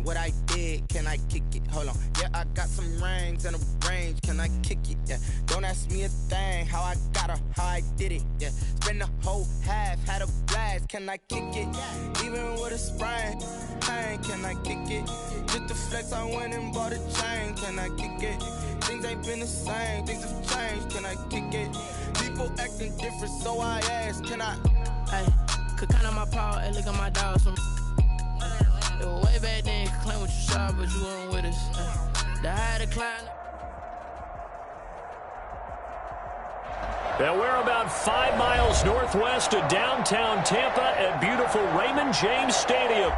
ain't what I did. Can I kick it? Hold on. Yeah, I got some rings and a range. Can I kick it? Yeah. Don't ask me a thing. How I got her, how I did it. Yeah. Spend the whole half, had a blast. Can I kick it? Even with a sprain, can I kick it? Just the flex, I went and bought a chain. Can I kick it? Things ain't been the same. Things have changed. Can I kick it? People acting different, so I ask. Can I? Hey, could count on my power. Hey, look at my dogs. It was way back then. You could claim what you saw, but you weren't with us. The higher the climb. Now we're about 5 miles northwest of downtown Tampa at beautiful Raymond James Stadium.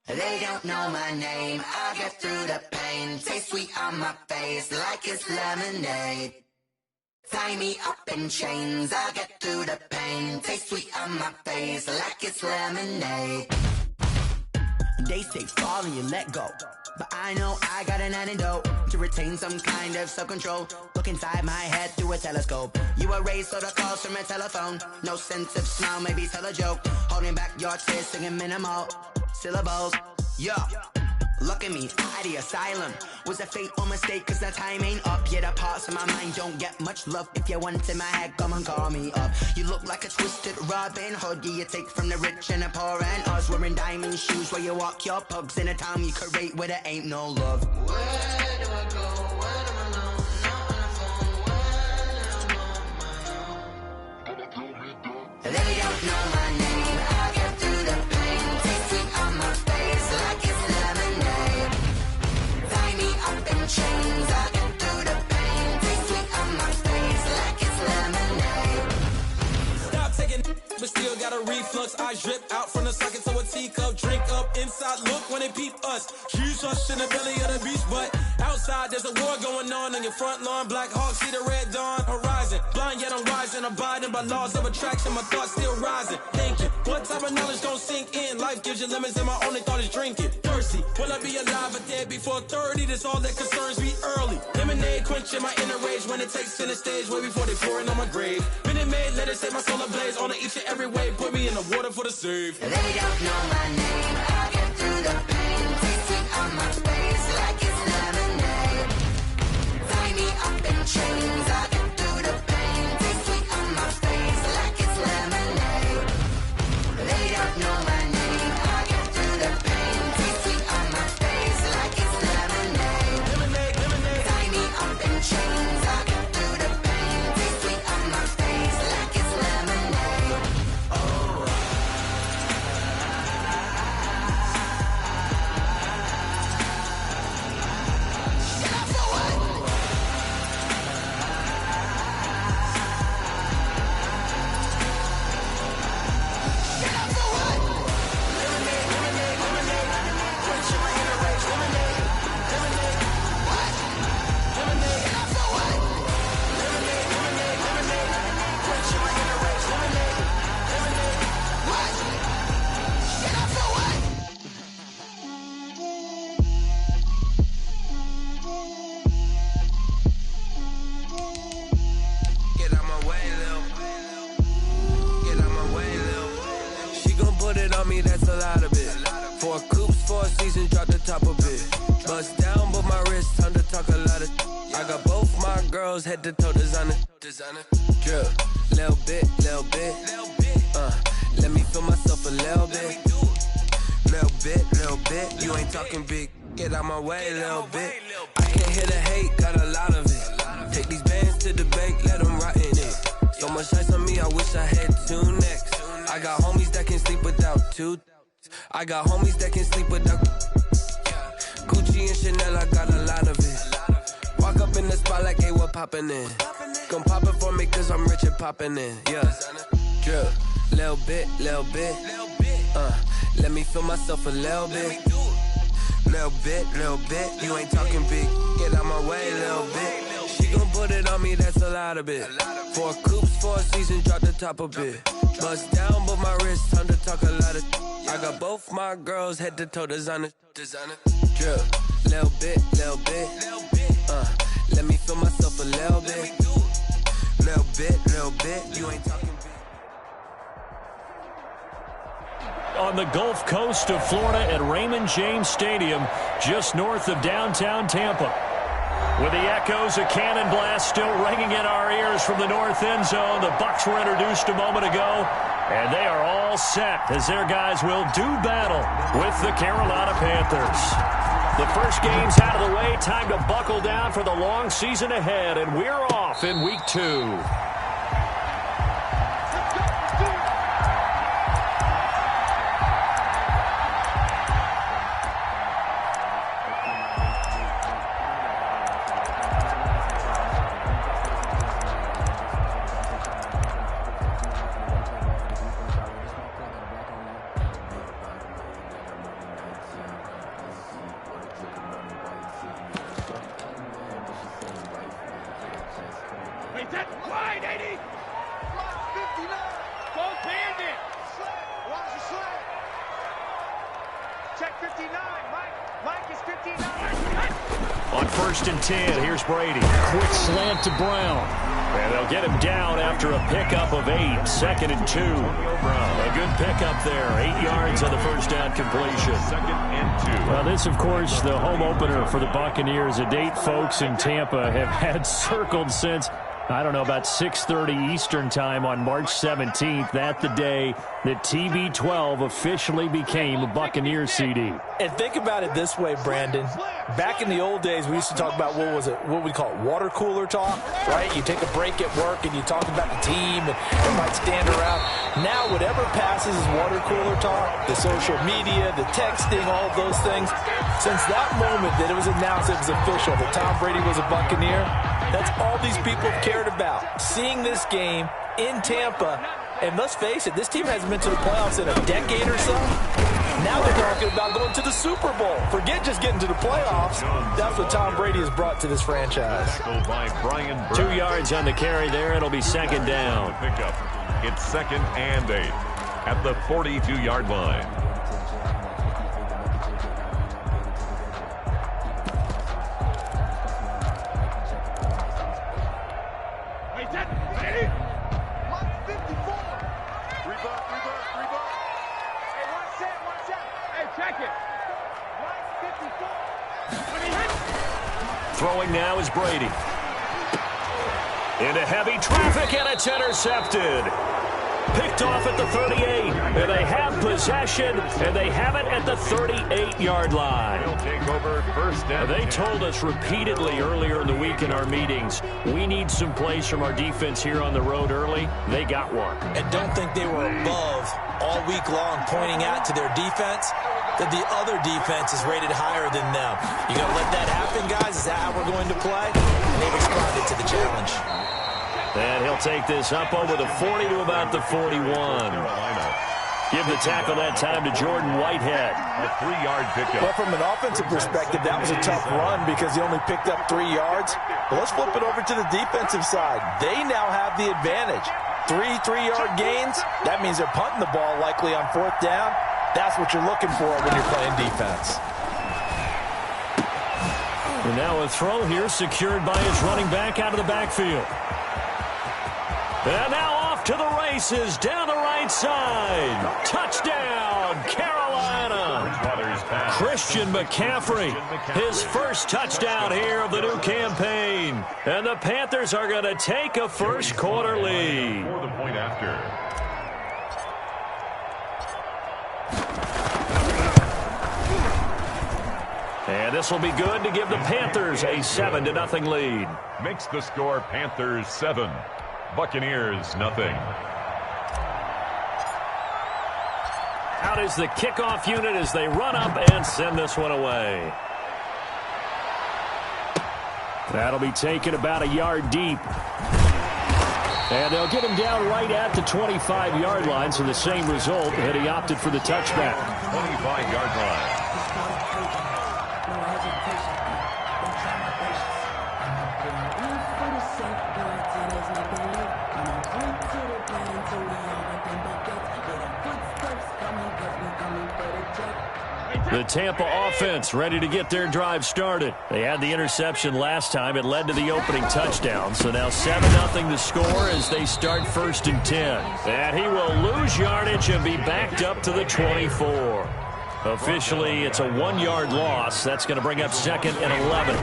They don't know my name, I get through the pain. Taste sweet on my face like it's lemonade. Tie me up in chains, I get through the pain. Taste sweet on my face like it's lemonade. They say fall and you let go, but I know I got an antidote to retain some kind of self-control. Look inside my head through a telescope. You erase all the calls from a telephone. No sense of smile, maybe tell a joke. Holding back your tears, singing minimal syllables. Yeah, look at me, out of the asylum. Was a fate or mistake, cause the time ain't up. Yeah, the parts of my mind don't get much love. If you want in my head, come and call me up. You look like a twisted Robin Hood. Yeah, you take from the rich and the poor and us. Wearing diamond shoes where you walk your pugs. In a town you create where there ain't no love. Where do I go? When I'm alone, not on the phone, when I'm on my own. They don't know my name, I get through the pain. Taste sweet on my face like it's lemonade. Tie me up in chains, I get through the pain. Taste sweet on my face like it's lemonade. Stop taking but still got a reflux. I drip out from the socket to a teacup. Drink up inside, look when they peep us. Jesus in the belly of the beast, but outside there's a war going on your front lawn. Black Hawk, see the red dawn horizon. Blind yet I'm rising, abiding by laws of attraction. My thoughts still rising, thinking what type of knowledge don't sink in. Life gives you lemons and my only thought is drinking. Thirsty, will I be alive or dead before 30? That's all that concerns me early. Lemonade quenching my inner rage when it takes center stage way before they pour it on my grave. Minute Maid, let it set my soul ablaze on each and every way. Put me in the water for the save. They don't know my name, I get through the pain. Taste sweet on my face like it's lemonade. Tie me up in chains, I get through the pain. Taste sweet on my face like me, that's a lot of it. 4 coops, 4 seasons, drop the top a bit. Bust down, but my wrist, time to talk a lot of. I got both my girls head to toe designer. Drip, little bit. Let me feel myself a little bit. Little bit. You ain't talking big. Get out my way, little bit. I can't hear the hate, got a lot of it. Take these bands to the bank, let them rot in it. So much ice on me, I wish I had 2 necks. I got homies that can sleep without 2. I got homies that can sleep without Gucci and Chanel, I got a lot of it. Walk up in the spot like, hey, what poppin' in? Come pop it for me, cause I'm rich and poppin' in. Yeah, drip, little bit. Let me feel myself a little bit. Little bit. You ain't talking big. Get out my way, little bit. She gon' put it on me, that's a lot of it. 4 coops, 4 seasons, drop the top a bit. Bust down, but my wrist, time to talk a lot of. I got both my girls head to toe designer. Drip, little bit. Let me feel myself a little bit. Little bit. You ain't talking big. On the Gulf Coast of Florida at Raymond James Stadium, just north of downtown Tampa. With the echoes of cannon blast still ringing in our ears from the north end zone, the Bucs were introduced a moment ago, and they are all set as their guys will do battle with the Carolina Panthers. The first game's out of the way, time to buckle down for the long season ahead, and we're off in week 2. On 1st and 10, here's Brady. Quick slant to Brown. And they'll get him down after a pickup of 8. 2nd and 2. A good pickup there. 8 yards on the first down completion. 2nd and 2. Well, this, of course, the home opener for the Buccaneers. A date folks in Tampa have had circled since, I don't know, about 6:30 Eastern time on March 17th. That's the day that TB12 officially became a Buccaneers CD. And think about it this way, Brandon. Back in the old days, we used to talk about, what we call it, water cooler talk, right? You take a break at work and you talk about the team and everybody stand around. Now, whatever passes is water cooler talk, the social media, the texting, all of those things. Since that moment that it was announced it was official, that Tom Brady was a Buccaneer, that's all these people have cared about. Seeing this game in Tampa, and let's face it, this team hasn't been to the playoffs in a decade or so. Now they're talking about going to the Super Bowl. Forget just getting to the playoffs. That's what Tom Brady has brought to this franchise. 2 yards on the carry there. It'll be 2nd down. Pickup. It's 2nd and 8 at the 42-yard line. Throwing now is Brady. Into heavy traffic, and it's intercepted. Picked off at the 38, and they have possession, and they have it at the 38-yard line. Take over 1st down. They told us repeatedly earlier in the week in our meetings, we need some plays from our defense here on the road early. They got one. And don't think they were above all week long, pointing out to their defense that the other defense is rated higher than them. You going to let that happen, guys? Is that how we're going to play? And they responded to the challenge. And he'll take this up over the 40 to about the 41. Give the tackle that time to Jordan Whitehead. A 3-yard pickup. Well, from an offensive perspective, that was a tough run because he only picked up 3 yards. But let's flip it over to the defensive side. They now have the advantage. 3 3-yard gains. That means they're punting the ball likely on 4th down. That's what you're looking for when you're playing defense. And now a throw here secured by his running back out of the backfield. And now off off to the races down the right side. Touchdown, Carolina. Christian McCaffrey, his first touchdown here of the new campaign. And the Panthers are going to take a first quarter lead. For the point after. And this will be good to give the Panthers a 7-0 lead. Makes the score Panthers 7, Buccaneers nothing. Out is the kickoff unit as they run up and send this one away. That'll be taken about a yard deep. And they'll get him down right at the 25-yard line, so the same result, and he opted for the touchback. 25-yard line. The Tampa offense ready to get their drive started. They had the interception last time. It led to the opening touchdown. So now 7-0 to score as they start 1st and 10. And he will lose yardage and be backed up to the 24. Officially, it's a 1-yard loss. That's going to bring up 2nd and 11.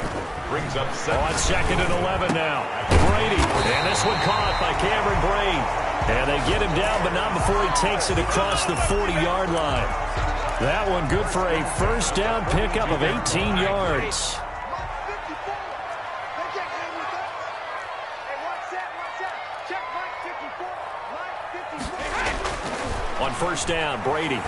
Brings up 2nd. On 2nd and 11 now. Brady. And this one caught by Cameron Brate. And they get him down, but not before he takes it across the 40-yard line. That one good for a first down pickup of 18 yards. On first down, Brady.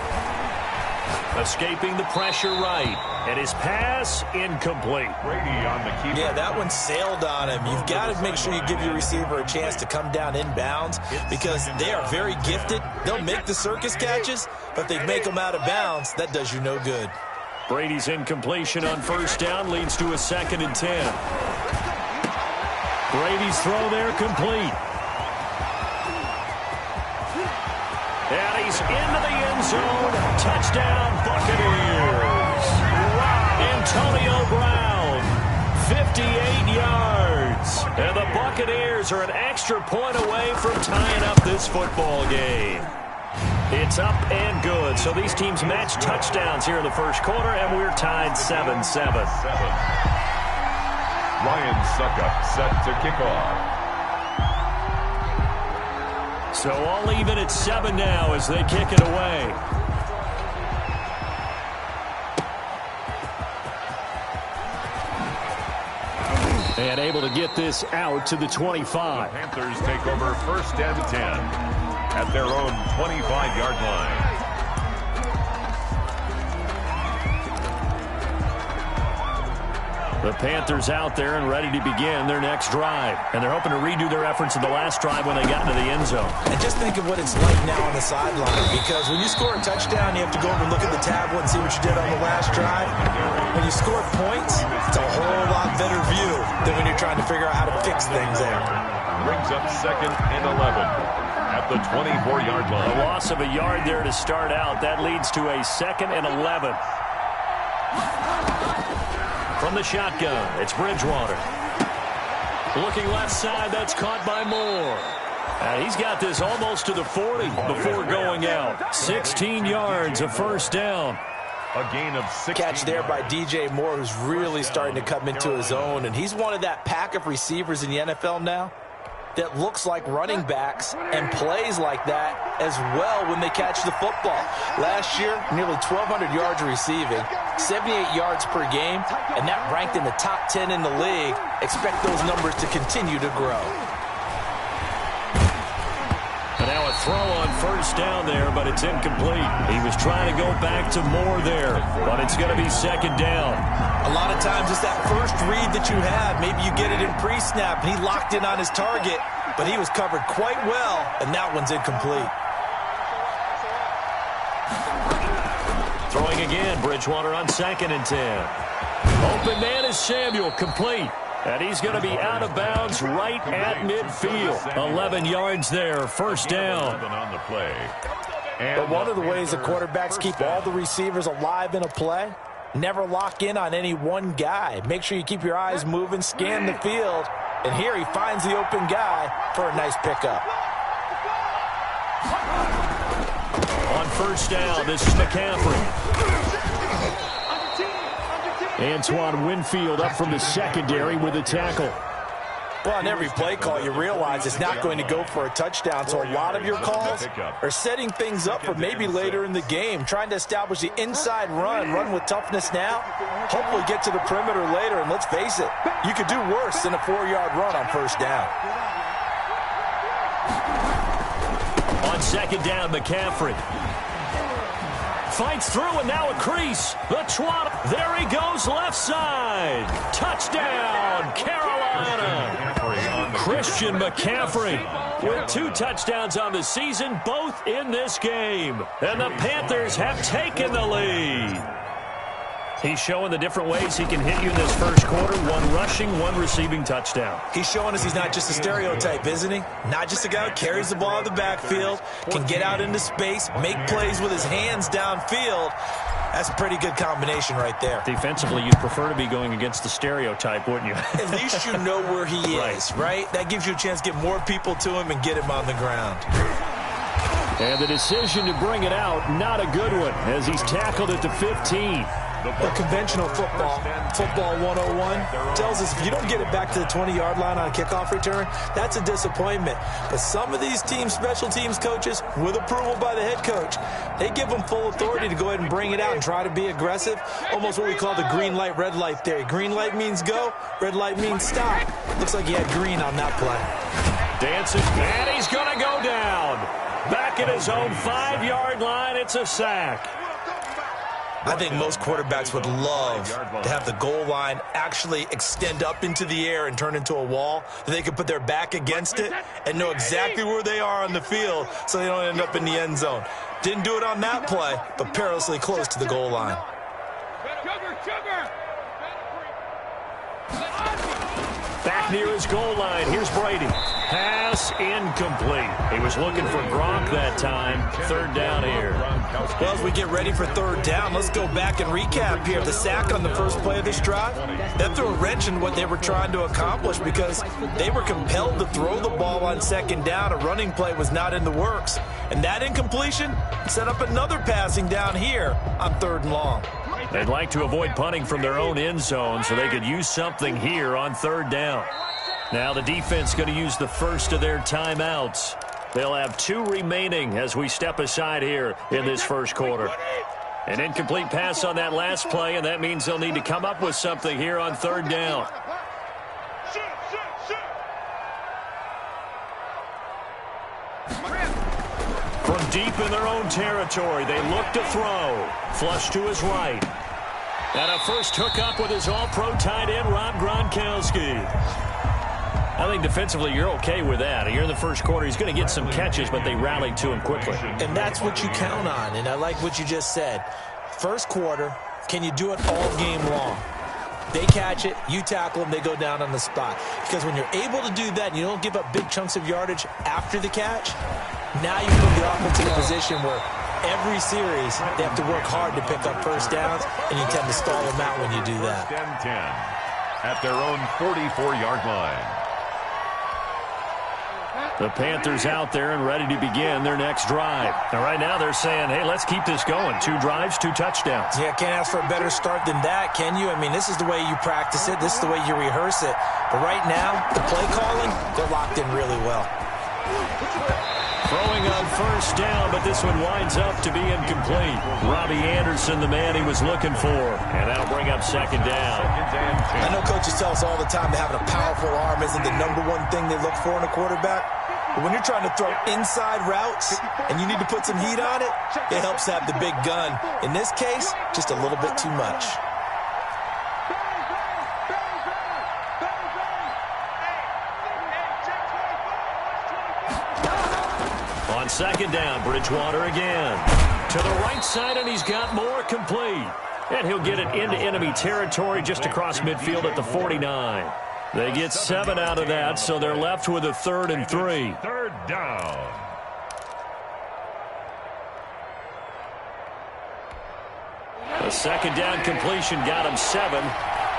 Escaping the pressure right. And his pass incomplete. Brady on the keeper. Yeah, that one sailed on him. You've got to make sure you give your receiver a chance to come down inbounds because they are very gifted. They'll make the circus catches, but they make them out of bounds. That does you no good. Brady's incompletion on first down leads to a 2nd and 10. Brady's throw there complete. And he's into the end zone. Touchdown, Buccaneers. Antonio Brown, 58 yards. And the Buccaneers are an extra point away from tying up this football game. It's up and good. So these teams match touchdowns here in the first quarter, and we're tied 7-7. Ryan Suckup set to kick off. So all even at 7 now as they kick it away. And able to get this out to the 25. The Panthers take over 1st and 10 at their own 25-yard line. The Panthers out there and ready to begin their next drive. And they're hoping to redo their efforts in the last drive when they got into the end zone. And just think of what it's like now on the sideline, because when you score a touchdown, you have to go over and look at the tablet and see what you did on the last drive. When you score points, it's a whole lot better view than when you're trying to figure out how to fix things there. Brings up 2nd and 11 at the 24-yard line. A loss of a yard there to start out. That leads to a 2nd and 11. From the shotgun, it's Bridgewater. Looking left side, that's caught by Moore. He's got this almost to the 40 before going out. 16 yards, a first down. A gain of 6. Catch there by DJ Moore, who's really starting to come into his own. And he's one of that pack of receivers in the NFL now that looks like running backs and plays like that as well when they catch the football. Last year, nearly 1,200 yards receiving, 78 yards per game, and that ranked in the top 10 in the league. Expect those numbers to continue to grow. And now a throw on first down there, but it's incomplete. He was trying to go back to Moore there, but it's going to be 2nd down. A lot of times it's that first read that you have. Maybe you get it in pre-snap, and he locked in on his target, but he was covered quite well, and that one's incomplete. Throwing again, Bridgewater on 2nd and 10. Open man is Samuel, complete. And he's going to be out of bounds right at midfield. 11 yards there, first down. On the play. But one of the ways the quarterbacks keep all the receivers alive in a play, never lock in on any one guy. Make sure you keep your eyes moving, scan the field. And here he finds the open guy for a nice pickup. On first down, this is McCaffrey. Antoine Winfield up from the secondary with a tackle. Well, on every play call, you realize it's not going to go for a touchdown, so a lot of your calls are setting things up for maybe later in the game, trying to establish the inside run with toughness now, hopefully get to the perimeter later, and let's face it, you could do worse than a 4-yard run on first down. On second down, McCaffrey fights through, and now a crease. There he goes, left side. Touchdown, Carolina. Christian McCaffrey with 2 touchdowns on the season, both in this game. And the Panthers have taken the lead. He's showing the different ways he can hit you in this first quarter. 1 rushing, 1 receiving touchdown. He's showing us he's not just a stereotype, isn't he? Not just a guy who carries the ball in the backfield, can get out into space, make plays with his hands downfield. That's a pretty good combination right there. Defensively, you'd prefer to be going against the stereotype, wouldn't you? At least you know where he is, right? That gives you a chance to get more people to him and get him on the ground. And the decision to bring it out, not a good one, as he's tackled at the 15. The conventional football 101, tells us if you don't get it back to the 20-yard line on a kickoff return, that's a disappointment. But some of these teams, special teams coaches, with approval by the head coach, they give them full authority to go ahead and bring it out and try to be aggressive, almost what we call the green light, red light theory. Green light means go, red light means stop. Looks like he had green on that play. Dances, and he's going to go down. Back at his own 5-yard line, it's a sack. I think most quarterbacks would love to have the goal line actually extend up into the air and turn into a wall. They could put their back against it and know exactly where they are on the field so they don't end up in the end zone. Didn't do it on that play, but perilously close to the goal line. Back near his goal line, here's Brady. Pass incomplete. He was looking for Gronk that time. 3rd down here. Well, as we get ready for 3rd down, let's go back and recap here. The sack on the first play of this drive, that threw a wrench in what they were trying to accomplish because they were compelled to throw the ball on 2nd down. A running play was not in the works. And that incompletion set up another passing down here on 3rd and long. They'd like to avoid punting from their own end zone so they could use something here on 3rd down. Now the defense going to use the first of their timeouts. They'll have 2 remaining as we step aside here in this first quarter. An incomplete pass on that last play, and that means they'll need to come up with something here on 3rd down. From deep in their own territory, they look to throw. Flush to his right. And a first hookup with his all-pro tight end, Rob Gronkowski. I think defensively you're okay with that. You're in the first quarter. He's going to get some catches, but they rallied to him quickly. And that's what you count on, and I like what you just said. First quarter, can you do it all game long? They catch it, you tackle them, they go down on the spot. Because when you're able to do that and you don't give up big chunks of yardage after the catch, now you put the offense in a position where every series they have to work hard to pick up first downs, and you tend to stall them out when you do that. 10-10 at their own 44-yard line. The Panthers out there and ready to begin their next drive. And right now they're saying, hey, let's keep this going. 2 drives, 2 touchdowns. Yeah, can't ask for a better start than that, can you? I mean, this is the way you practice it. This is the way you rehearse it. But right now, the play calling, they're locked in really well. Throwing on first down, but this one winds up to be incomplete. Robbie Anderson, the man he was looking for. And that'll bring up 2nd down. I know coaches tell us all the time that having a powerful arm isn't the #1 thing they look for in a quarterback. But when you're trying to throw inside routes and you need to put some heat on it, it helps to have the big gun. In this case, just a little bit too much. On 2nd down, Bridgewater again. To the right side, and he's got more, complete. And he'll get it into enemy territory just across midfield at the 49. They get 7 out of that, so they're left with a 3rd and 3. 3rd down. A 2nd down completion got him 7.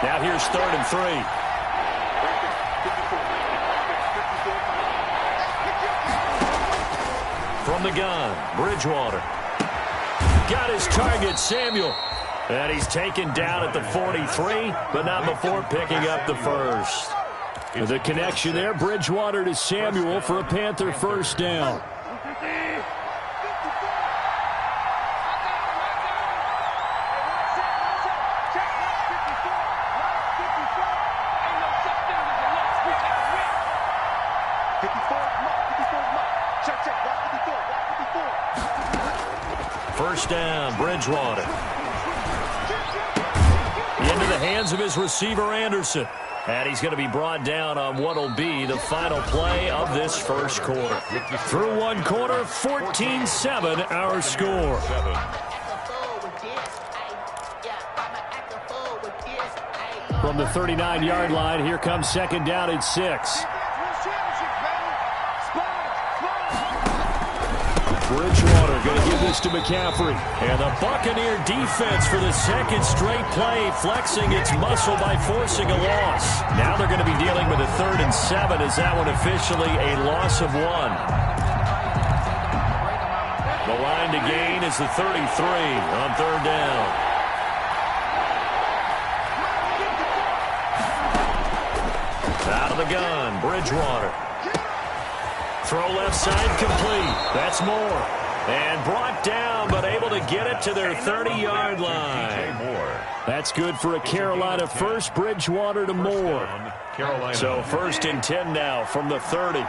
Now here's 3rd and 3. From the gun, Bridgewater. Got his target, Samuel. And he's taken down at the 43, but not before picking up the first. The connection there, Bridgewater to Samuel for a Panther first down. First down, Bridgewater. Into the hands of his receiver, Anderson. And he's going to be brought down on what will be the final play of this first quarter. Through one quarter, 14-7 our score. From the 39-yard line, here comes second down at 6. Bridgewater going to give this to McCaffrey. And the Buccaneer defense for the second straight play, flexing its muscle by forcing a loss. Now they're going to be dealing with a 3rd and 7 as that one officially a loss of 1. The line to gain is the 33 on 3rd down. Out of the gun, Bridgewater. Throw left side complete. That's Moore. And brought down, but able to get it to their 30-yard line. That's good for a Carolina first. Bridgewater to Moore. So 1st and 10 now from the 30.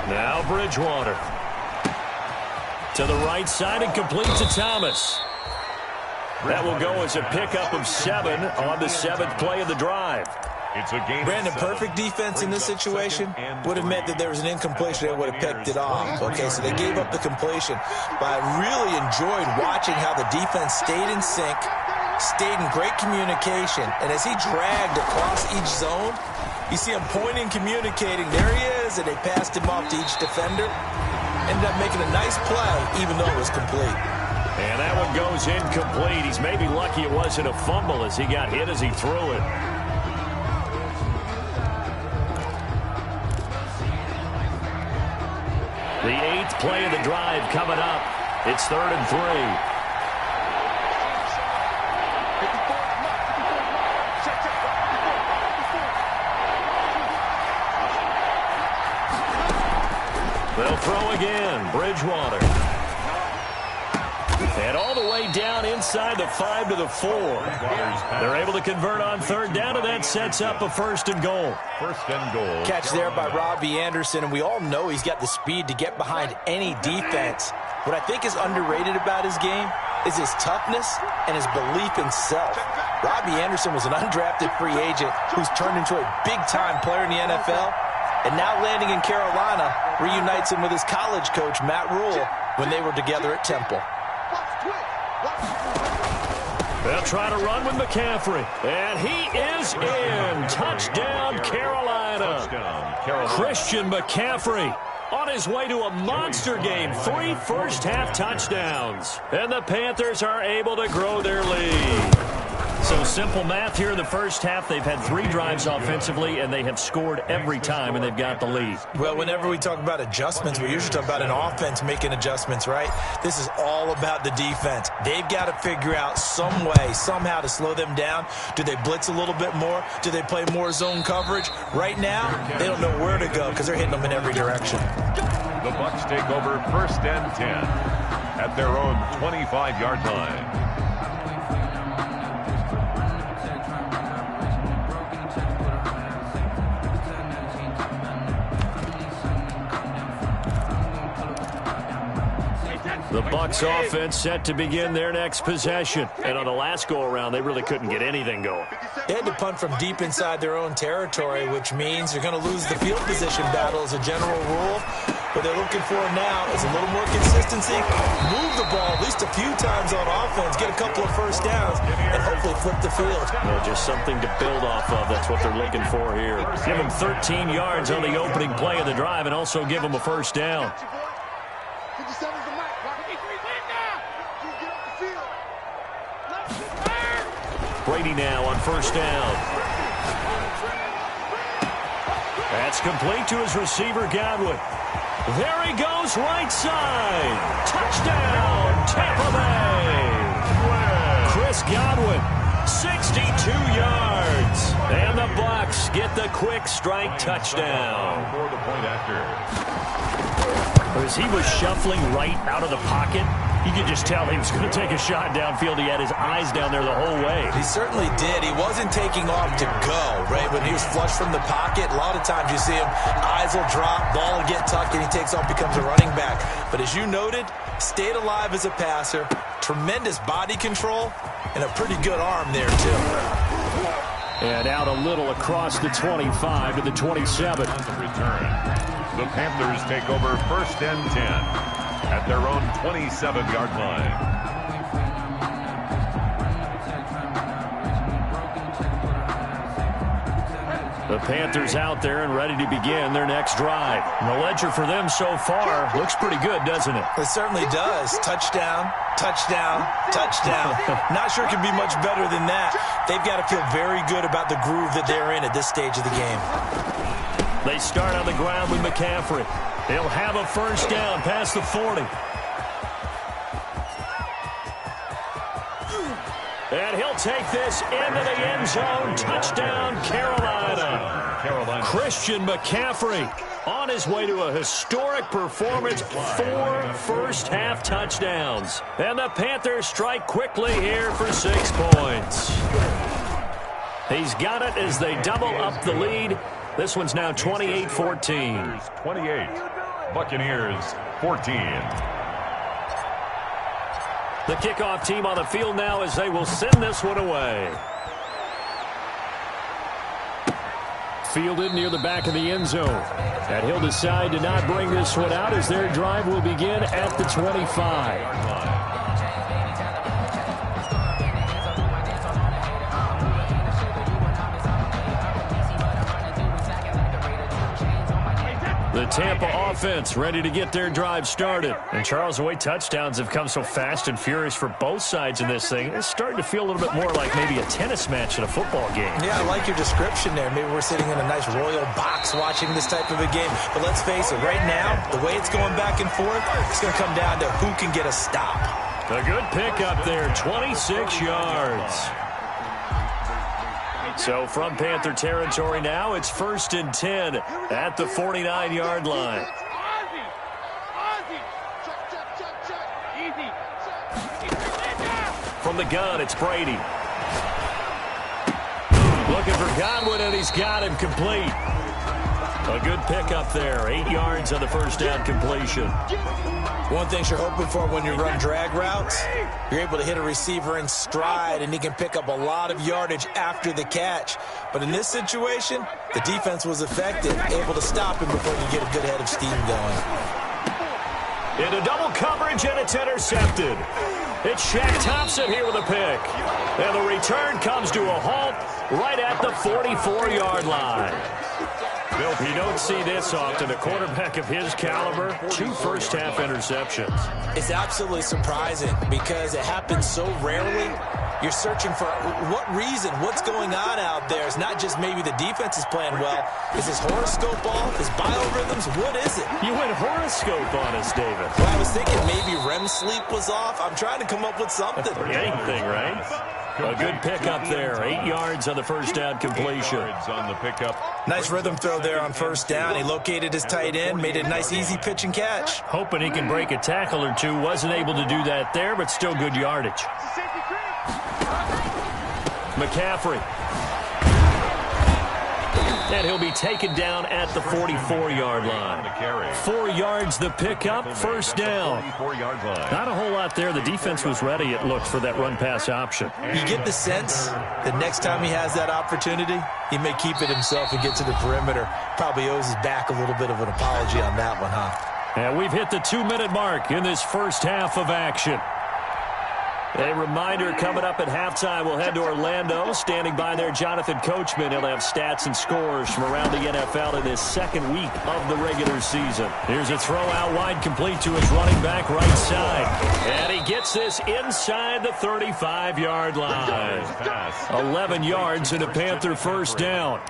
Now Bridgewater. To the right side and complete to Thomas. That will go as a pickup of 7 on the 7th play of the drive. It's a game. Brandon, perfect defense in this situation would have meant that there was an incompletion. They would have picked it off. Okay, so they gave up the completion. But I really enjoyed watching how the defense stayed in sync, stayed in great communication. And as he dragged across each zone, you see him pointing, communicating. There he is, and they passed him off to each defender. Ended up making a nice play, even though it was complete. And that one goes incomplete. He's maybe lucky it wasn't a fumble as he got hit as he threw it. The 8th play of the drive coming up. It's 3rd and 3. They'll throw again. Bridgewater. And all the way down inside the 5 to the 4. They're able to convert on 3rd down, and that sets up a 1st and goal. 1st and goal. Catch there by Robbie Anderson, and we all know he's got the speed to get behind any defense. What I think is underrated about his game is his toughness and his belief in self. Robbie Anderson was an undrafted free agent who's turned into a big-time player in the NFL, and now landing in Carolina reunites him with his college coach, Matt Rule, when they were together at Temple. They'll try to run with McCaffrey. And he is in. Touchdown, Carolina. Christian McCaffrey on his way to a monster game. 3 first-half touchdowns. And the Panthers are able to grow their lead. So simple math here in the first half. They've had 3 drives offensively, and they have scored every time, and they've got the lead. Well, whenever we talk about adjustments, we usually talk about an offense making adjustments, right? This is all about the defense. They've got to figure out some way, somehow to slow them down. Do they blitz a little bit more? Do they play more zone coverage? Right now, they don't know where to go because they're hitting them in every direction. The Bucs take over 1st and 10 at their own 25-yard line. The Bucs offense set to begin their next possession. And on the last go-around, they really couldn't get anything going. They had to punt from deep inside their own territory, which means you're going to lose the field position battle as a general rule. What they're looking for now is a little more consistency, move the ball at least a few times on offense, get a couple of first downs, and hopefully flip the field. Well, just something to build off of. That's what they're looking for here. Give them 13 yards on the opening play of the drive and also give them a first down. Brady now on first down. That's complete to his receiver, Godwin. There he goes, right side. Touchdown, Tampa Bay. Chris Godwin, 62 yards. And the Bucs get the quick strike touchdown. For the point after. As he was shuffling right out of the pocket, you could just tell he was going to take a shot downfield. He had his eyes down there the whole way. He certainly did. He wasn't taking off to go, right? When he was flushed from the pocket, a lot of times you see him, eyes will drop, ball will get tucked, and he takes off, becomes a running back. But as you noted, stayed alive as a passer, tremendous body control, and a pretty good arm there, too. And out a little across the 25 to the 27. On the return, the Panthers take over 1st and 10 at their own 27-yard line. The Panthers out there and ready to begin their next drive. And the ledger for them so far looks pretty good, doesn't it? It certainly does. Touchdown, touchdown, touchdown. Not sure it can be much better than that. They've got to feel very good about the groove that they're in at this stage of the game. They start on the ground with McCaffrey. He'll have a first down past the 40. And he'll take this into the end zone. Touchdown, Carolina. Christian McCaffrey on his way to a historic performance. 4 first-half touchdowns. And the Panthers strike quickly here for 6 points. He's got it as they double up the lead. This one's now 28-14. 28. Buccaneers 14. The kickoff team on the field now as they will send this one away. Fielded near the back of the end zone. And he'll decide to not bring this one out as their drive will begin at the 25. The Tampa offense ready to get their drive started. And Charles, the way touchdowns have come so fast and furious for both sides in this thing, it's starting to feel a little bit more like maybe a tennis match in a football game. Yeah, I like your description there. Maybe we're sitting in a nice royal box watching this type of a game. But let's face it, right now, the way it's going back and forth, it's going to come down to who can get a stop. A good pickup there, 26 yards. So from Panther territory now, it's 1st and 10 at the 49-yard line. From the gun, it's Brady. Looking for Godwin, and he's got him complete. A good pickup there, 8 yards on the first down completion. One thing you're hoping for when you run drag routes, you're able to hit a receiver in stride, and he can pick up a lot of yardage after the catch. But in this situation, the defense was effective, able to stop him before you get a good head of steam going. Into double coverage, and it's intercepted. It's Shaq Thompson here with a pick. And the return comes to a halt right at the 44-yard line. You don't see this often. A quarterback of his caliber, 2 first-half interceptions. It's absolutely surprising because it happens so rarely. You're searching for what reason, what's going on out there. It's not just maybe the defense is playing well. Is his horoscope off? His biorhythms? What is it? You went horoscope on us, David. Well, I was thinking maybe REM sleep was off. I'm trying to come up with something. Anything, right? A good pickup there. 8 yards on the first down completion. On the pickup. Nice rhythm throw there on first down. He located his tight end, made it a nice, easy pitch and catch. Hoping he can break a tackle or two. Wasn't able to do that there, but still good yardage. McCaffrey. And he'll be taken down at the 44-yard line. 4 yards the pickup, first down. Not a whole lot there. The defense was ready, it looked, for that run-pass option. You get the sense that next time he has that opportunity, he may keep it himself and get to the perimeter. Probably owes his back a little bit of an apology on that one, huh? And we've hit the 2-minute mark in this first half of action. A reminder, coming up at halftime, we'll head to Orlando. Standing by there, Jonathan Coachman. He'll have stats and scores from around the NFL in his second week of the regular season. Here's a throw out wide, complete to his running back right side. And he gets this inside the 35-yard line. 11 yards and a Panther first down.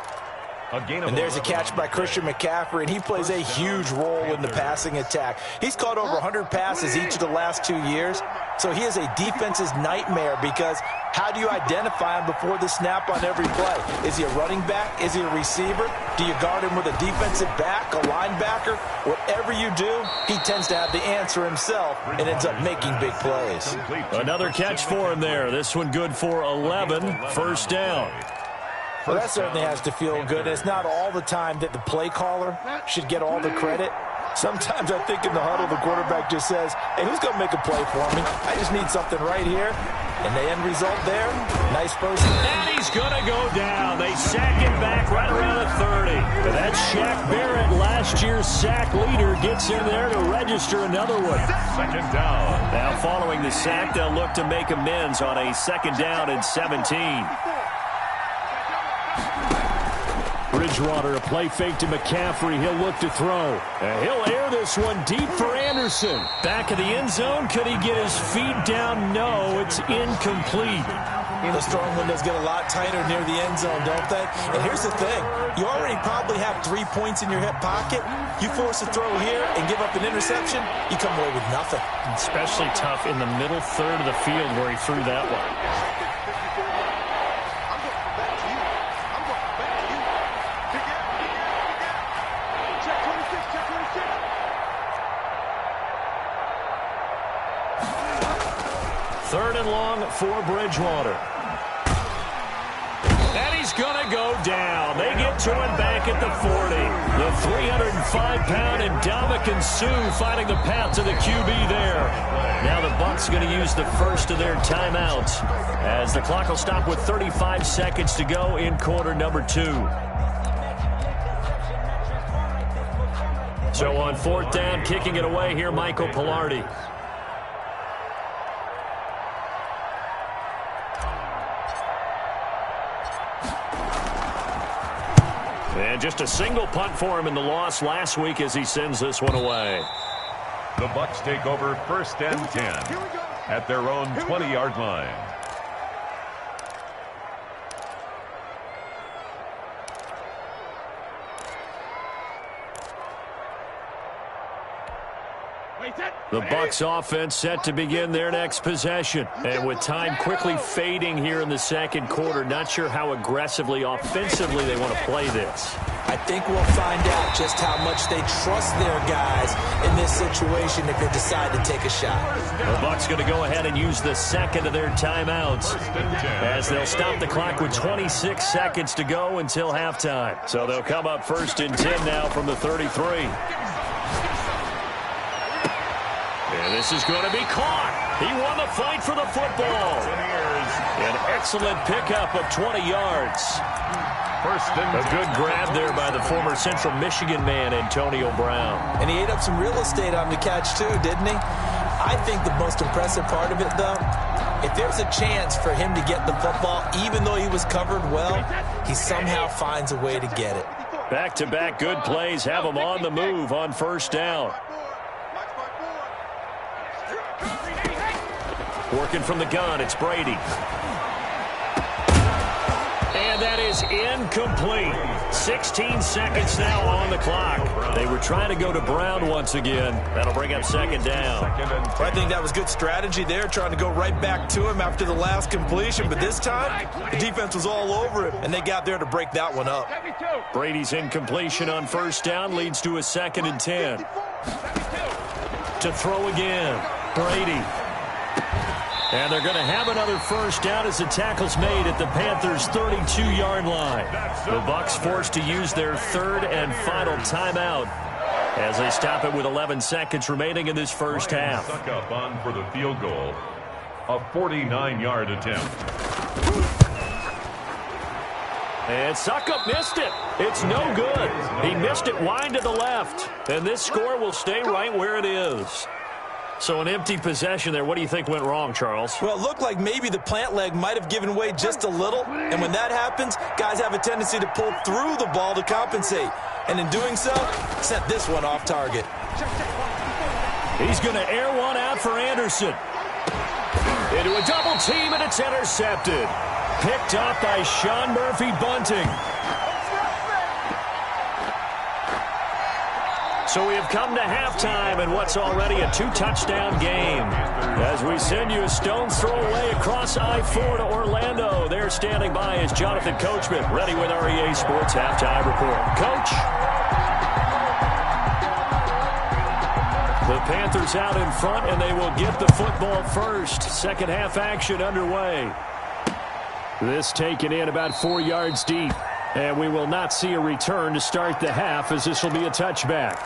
And there's a catch by Christian McCaffrey, and he plays a huge role in the passing attack. He's caught over 100 passes each of the last 2 years, so he is a defense's nightmare because how do you identify him before the snap on every play? Is he a running back? Is he a receiver? Do you guard him with a defensive back, a linebacker? Whatever you do, he tends to have the answer himself and ends up making big plays. Another catch for him there. This one good for 11, first down. Well, that certainly has to feel good. It's not all the time that the play caller should get all the credit. Sometimes I think in the huddle, the quarterback just says, hey, who's going to make a play for me? I just need something right here. And the end result there, nice first. And he's going to go down. They sack him back right around the 30. That's Shaq Barrett, last year's sack leader, gets in there to register another one. Second down. Now following the sack, they'll look to make amends on a second down and 17. Bridgewater, a play fake to McCaffrey. He'll look to throw. And he'll air this one deep for Anderson. Back of the end zone. Could he get his feet down? No, it's incomplete. Those throwing windows get a lot tighter near the end zone, don't they? And here's the thing. You already probably have 3 points in your hip pocket. You force a throw here and give up an interception, you come away with nothing. Especially tough in the middle third of the field where he threw that one. Third and long for Bridgewater. And he's going to go down. They get to him back at the 40. The 305-pound Ndamukong Suh finding the path to the QB there. Now the Bucs going to use the first of their timeouts as the clock will stop with 35 seconds to go in quarter number 2. So on fourth down, kicking it away here, Michael Pilardi. And just a single punt for him in the loss last week as he sends this one away. The Bucs take over first and 10 at their own 20-yard line. The Bucs offense set to begin their next possession. And with time quickly fading here in the second quarter, not sure how aggressively, offensively they want to play this. I think we'll find out just how much they trust their guys in this situation if they decide to take a shot. The Bucs going to go ahead and use the second of their timeouts as they'll stop the clock with 26 seconds to go until halftime. So they'll come up first and 10 now from the 33. And this is going to be caught. He won the fight for the football. An excellent pickup of 20 yards. A good grab there by the former Central Michigan man, Antonio Brown. And he ate up some real estate on the catch, too, didn't he? I think the most impressive part of it, though, if there's a chance for him to get the football, even though he was covered well, he somehow finds a way to get it. Back-to-back good plays have him on the move on first down. Working from the gun, it's Brady. And that is incomplete. 16 seconds now on the clock. They were trying to go to Brown once again. That'll bring up second down. I think that was good strategy there, trying to go right back to him after the last completion. But this time, the defense was all over him, and they got there to break that one up. Brady's incompletion on first down leads to a second and 10. To throw again, Brady. And they're going to have another first down as the tackle's made at the Panthers' 32-yard line. The Bucs forced to use their third and final timeout as they stop it with 11 seconds remaining in this first half. Stuck up on for the field goal. A 49-yard attempt. And Suckup missed it. It's no good. He missed it wide to the left. And this score will stay right where it is. So an empty possession there. What do you think went wrong, Charles? Well, it looked like maybe the plant leg might have given way just a little. And when that happens, guys have a tendency to pull through the ball to compensate. And in doing so, sent this one off target. He's going to air one out for Anderson. Into a double team, and it's intercepted. Picked up by Sean Murphy-Bunting. So we have come to halftime in what's already a 2-touchdown game. As we send you a stone's throw away across I-4 to Orlando. There standing by is Jonathan Coachman, ready with our EA Sports Halftime Report. Coach. The Panthers out in front, and they will get the football first. Second half action underway. This taken in about 4 yards deep. And we will not see a return to start the half, as this will be a touchback.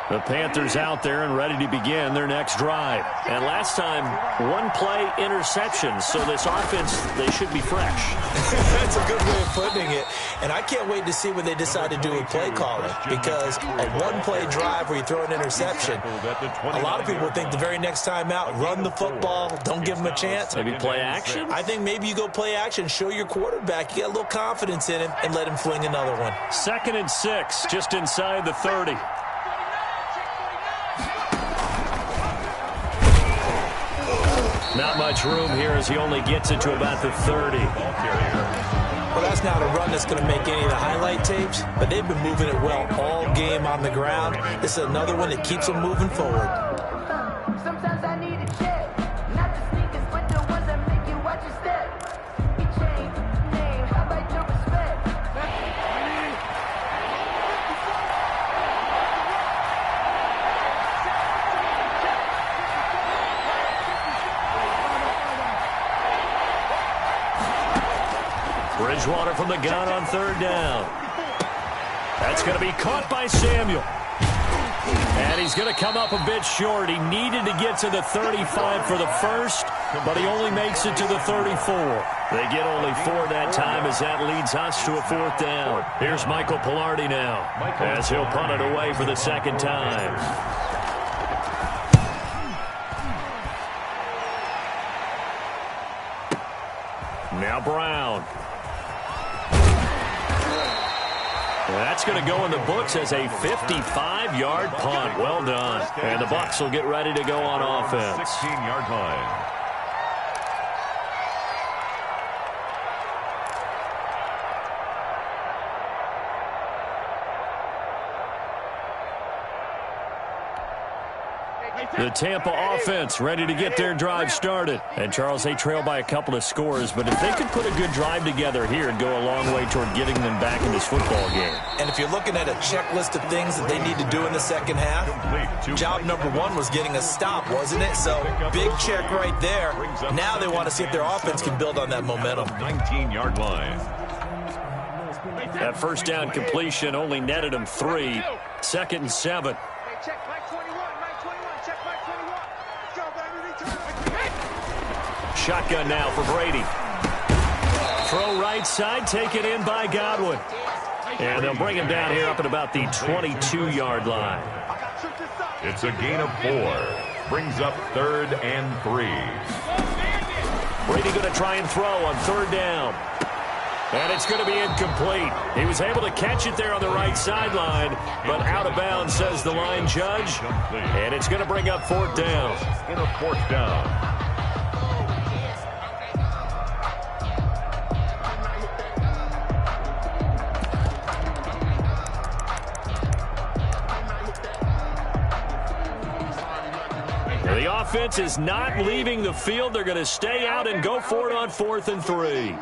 The Panthers out there and ready to begin their next drive. And last time, one-play interception. So this offense, they should be fresh. That's a good way of putting it. And I can't wait to see what they decide to do with play calling. Because a one-play drive where you throw an interception, a lot of people think the very next time out, run the football, don't give them a chance. Maybe play action? I think maybe you go play action, show your quarterback you got a little confidence in him, and let him fling another one. 2nd and 6, just inside the 30. Not much room here as he only gets it to about the 30. Well, that's not a run that's going to make any of the highlight tapes, but they've been moving it well all game on the ground. This is another one that keeps them moving forward. Sometimes I need a check, not the sneakers, but the ones that make you watch your step. You change name, how about your respect? Bridgewater from the gun on 3rd down. That's going to be caught by Samuel. And he's going to come up a bit short. He needed to get to the 35 for the first, but he only makes it to the 34. They get only 4 that time as that leads us to a 4th down. Here's Michael Pilardi now as he'll punt it away for the 2nd time. Now Brown. That's going to go in the books as a 55-yard punt. Well done. And the Bucs will get ready to go on offense. 16-yard line. The Tampa offense ready to get their drive started. And, Charles, they trail by a couple of scores, but if they could put a good drive together here and go a long way toward getting them back in this football game. And if you're looking at a checklist of things that they need to do in the second half, job number 1 was getting a stop, wasn't it? So, big check right there. Now they want to see if their offense can build on that momentum. 19-yard line. That first down completion only netted them 3. 2nd and 7. Shotgun now for Brady. Throw right side, taken in by Godwin. And they'll bring him down here up at about the 22-yard line. It's a gain of 4. Brings up 3rd and 3. Brady going to try and throw on 3rd down. And it's going to be incomplete. He was able to catch it there on the right sideline, but out of bounds, says the line judge. And it's going to bring up 4th down. In a 4th down. The offense is not leaving the field. They're going to stay out and go for it on 4th and 3.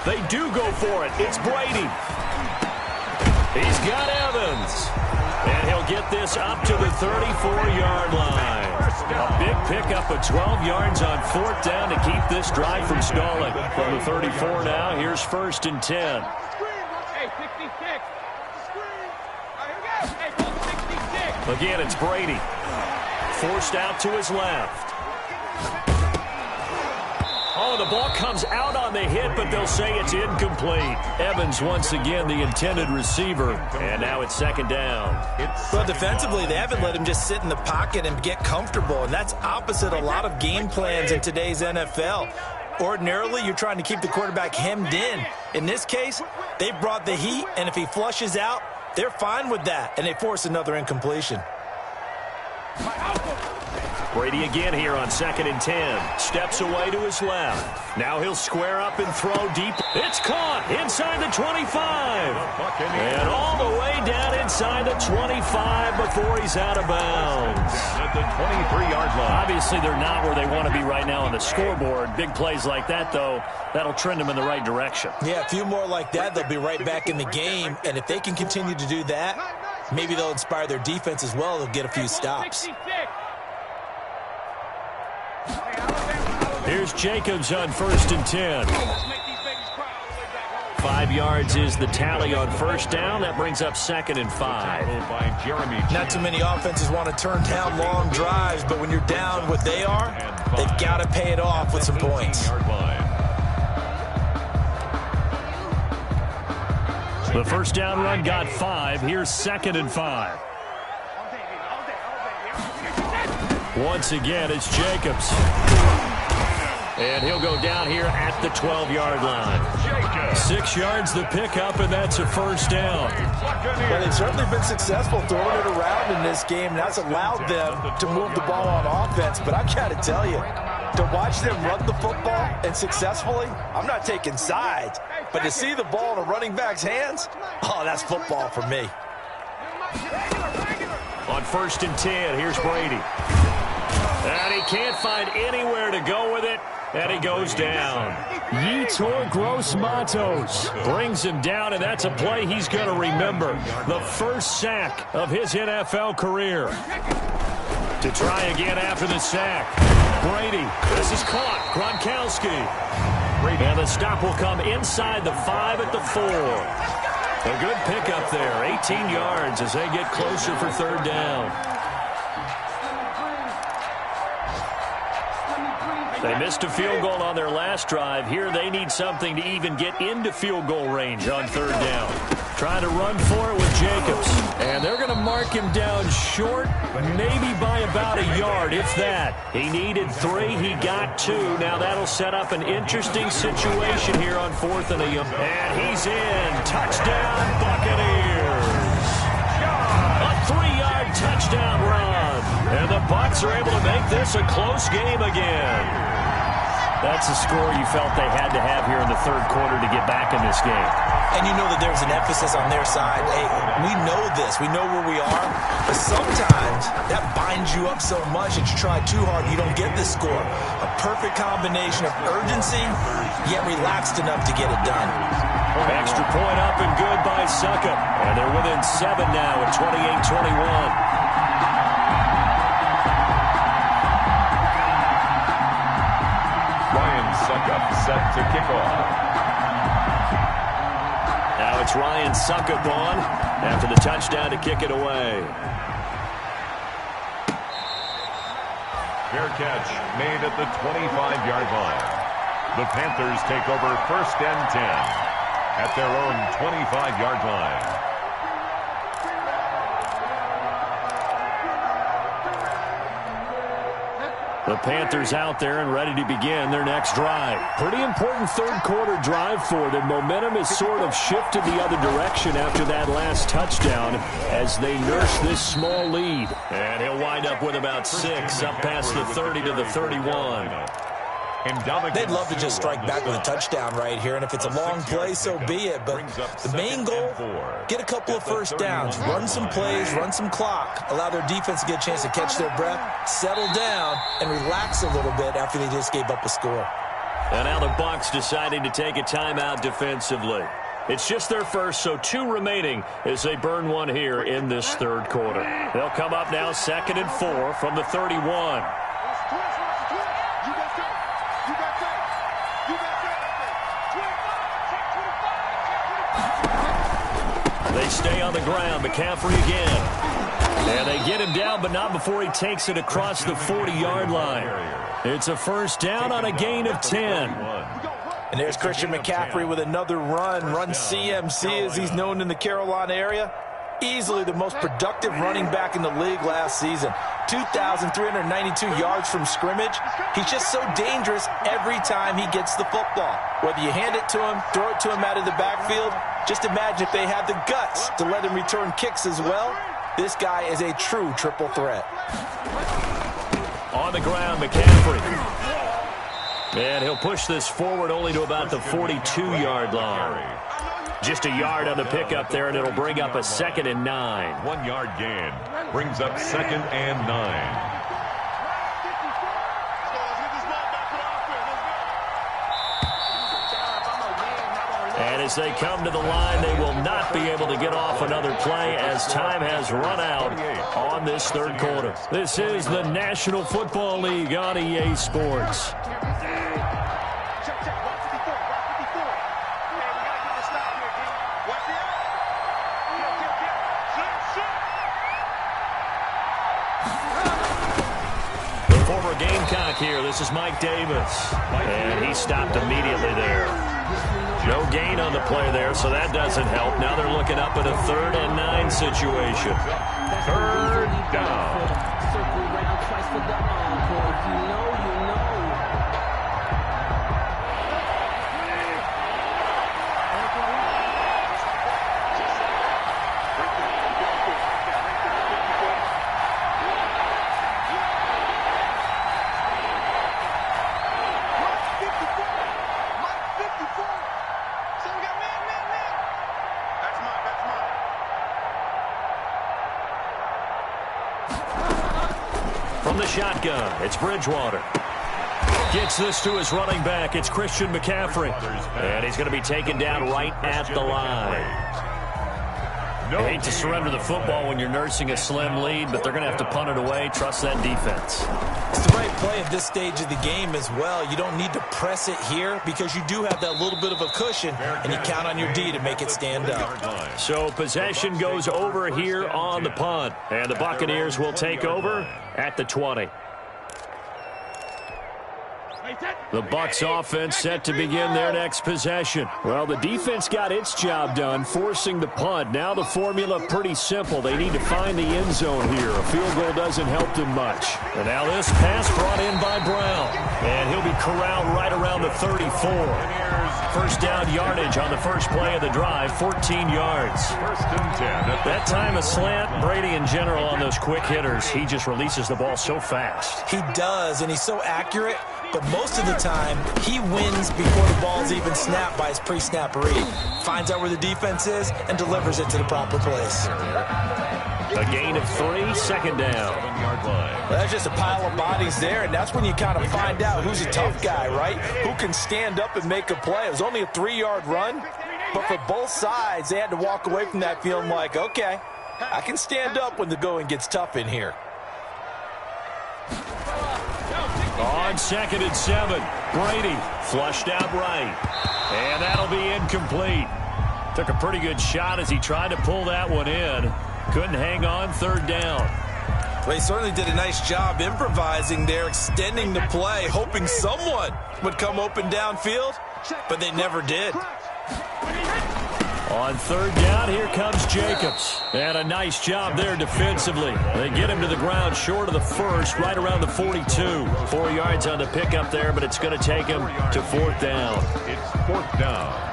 They do go for it. It's Brady. He's got Evans. And he'll get this up to the 34-yard line. A big pickup of 12 yards on 4th down to keep this drive from stalling. From the 34 now, here's 1st and 10. Again, it's Brady. Forced out to his left. Oh, the ball comes out on the hit, but they'll say it's incomplete. Evans once again the intended receiver, and now it's second down. Well, defensively, they haven't let him just sit in the pocket and get comfortable, and that's opposite a lot of game plans in today's NFL. Ordinarily, you're trying to keep the quarterback hemmed in. In this case, they brought the heat, and if he flushes out, they're fine with that, and they force another incompletion. Brady again here on 2nd and 10. Steps away to his left. Now he'll square up and throw deep. It's caught inside the 25. And all the way down inside the 25 before he's out of bounds. At the 23-yard line. Obviously, they're not where they want to be right now on the scoreboard. Big plays like that, though, that'll trend them in the right direction. Yeah, a few more like that, they'll be right back in the game. And if they can continue to do that, maybe they'll inspire their defense as well. They'll get a few stops. Here's Jacobs on 1st and 10. 5 yards is the tally on first down. That brings up 2nd and 5. Not too many offenses want to turn down long drives, but when you're down what they are, they've got to pay it off with some points. The first down run got 5. Here's 2nd and 5. Once again, it's Jacobs. And he'll go down here at the 12-yard line. 6 yards the pickup, and that's a first down. Well, they've certainly been successful throwing it around in this game, and that's allowed them to move the ball on offense. But I've got to tell you, to watch them run the football and successfully, I'm not taking sides, but to see the ball in a running back's hands, oh, that's football for me. On 1st and 10, here's Brady. And he can't find anywhere to go with it, and he goes down. Yetur Gross-Matos brings him down, and that's a play he's going to remember. The first sack of his NFL career. To try again after the sack. Brady, this is caught. Gronkowski. And the stop will come inside the 5 at the 4. A good pickup there, 18 yards as they get closer for 3rd down. They missed a field goal on their last drive. Here they need something to even get into field goal range on 3rd down. Trying to run for it with Jacobs. And they're going to mark him down short, maybe by about a yard, if that. He needed 3. He got 2. Now that'll set up an interesting situation here on 4th and 1. And he's in. Touchdown, Buccaneers. A 3-yard touchdown run. And the Bucs are able to make this a close game again. That's a score you felt they had to have here in the 3rd quarter to get back in this game. And you know that there's an emphasis on their side. Hey, we know this. We know where we are. But sometimes that binds you up so much that you try too hard, you don't get this score. A perfect combination of urgency, yet relaxed enough to get it done. Extra point up and good by Succop. And they're within 7 now at 28-21. Succop set to kick off. Now it's Ryan Succop on after the touchdown to kick it away. Fair catch made at the 25-yard line. The Panthers take over 1st and 10 at their own 25-yard line. The Panthers out there and ready to begin their next drive. Pretty important 3rd quarter drive for them. Momentum has sort of shifted the other direction after that last touchdown as they nurse this small lead. And he'll wind up with about 6 up past the 30 to the 31. They'd love to just strike back with a touchdown right here, and if it's a long play, so be it. But the main goal, get a couple of first downs, run some plays, run some clock, allow their defense to get a chance to catch their breath, settle down, and relax a little bit after they just gave up a score. And now the Bucs deciding to take a timeout defensively. It's just their first, so 2 remaining as they burn one here in this 3rd quarter. They'll come up now 2nd and 4 from the 31. They stay on the ground. McCaffrey again. And they get him down, but not before he takes it across the 40-yard line. It's a first down on a gain of 10. And there's Christian McCaffrey with another run CMC as he's known in the Carolina area. Easily the most productive running back in the league last season. 2,392 yards from scrimmage. He's just so dangerous every time he gets the football. Whether you hand it to him, throw it to him out of the backfield, just imagine if they had the guts to let him return kicks as well. This guy is a true triple threat. On the ground, McCaffrey. And he'll push this forward only to about the 42-yard line. Just a yard on the pickup there, and it'll bring up a 2nd and 9. 1 yard gain brings up 2nd and 9. And as they come to the line, they will not be able to get off another play as time has run out on this third quarter. This is the National Football League on EA Sports. The former Gamecock here. This is Mike Davis. And he stopped immediately there. No gain on the play there, so that doesn't help. Now they're looking up at a 3rd and 9 situation. 3rd down. Circle round twice for the encore. If you know, you know. From the shotgun, it's Bridgewater. Gets this to his running back. It's Christian McCaffrey. And he's going to be taken down right at the line. You hate to surrender the football when you're nursing a slim lead, but they're going to have to punt it away. Trust that defense. It's the right play at this stage of the game as well. You don't need to press it here because you do have that little bit of a cushion, and you count on your D to make it stand up. So possession goes over here on the punt, and the Buccaneers will take over at the 20. The Bucs offense set to begin their next possession. Well, the defense got its job done, forcing the punt. Now the formula pretty simple. They need to find the end zone here. A field goal doesn't help them much. And now this pass brought in by Brown. And he'll be corralled right around the 34. First down yardage on the first play of the drive, 14 yards. 1st and 10. That time a slant. Brady in general on those quick hitters, he just releases the ball so fast. He does, and he's so accurate. But most of the time, he wins before the ball's even snapped by his pre-snap read. Finds out where the defense is and delivers it to the proper place. A gain of 3, 2nd down. Well, that's just a pile of bodies there, and that's when you kind of find out who's a tough guy, right? Who can stand up and make a play. It was only a 3-yard run, but for both sides, they had to walk away from that feeling like, okay, I can stand up when the going gets tough in here. On 2nd and 7, Brady flushed out right. And that'll be incomplete. Took a pretty good shot as he tried to pull that one in. Couldn't hang on 3rd down. Well, he certainly did a nice job improvising there, extending the play, hoping someone would come open downfield, but they never did. On 3rd down, here comes Jacobs. And a nice job there defensively. They get him to the ground short of the 1st, right around the 42. 4 yards on the pickup there, but it's going to take him to 4th down. It's 4th down.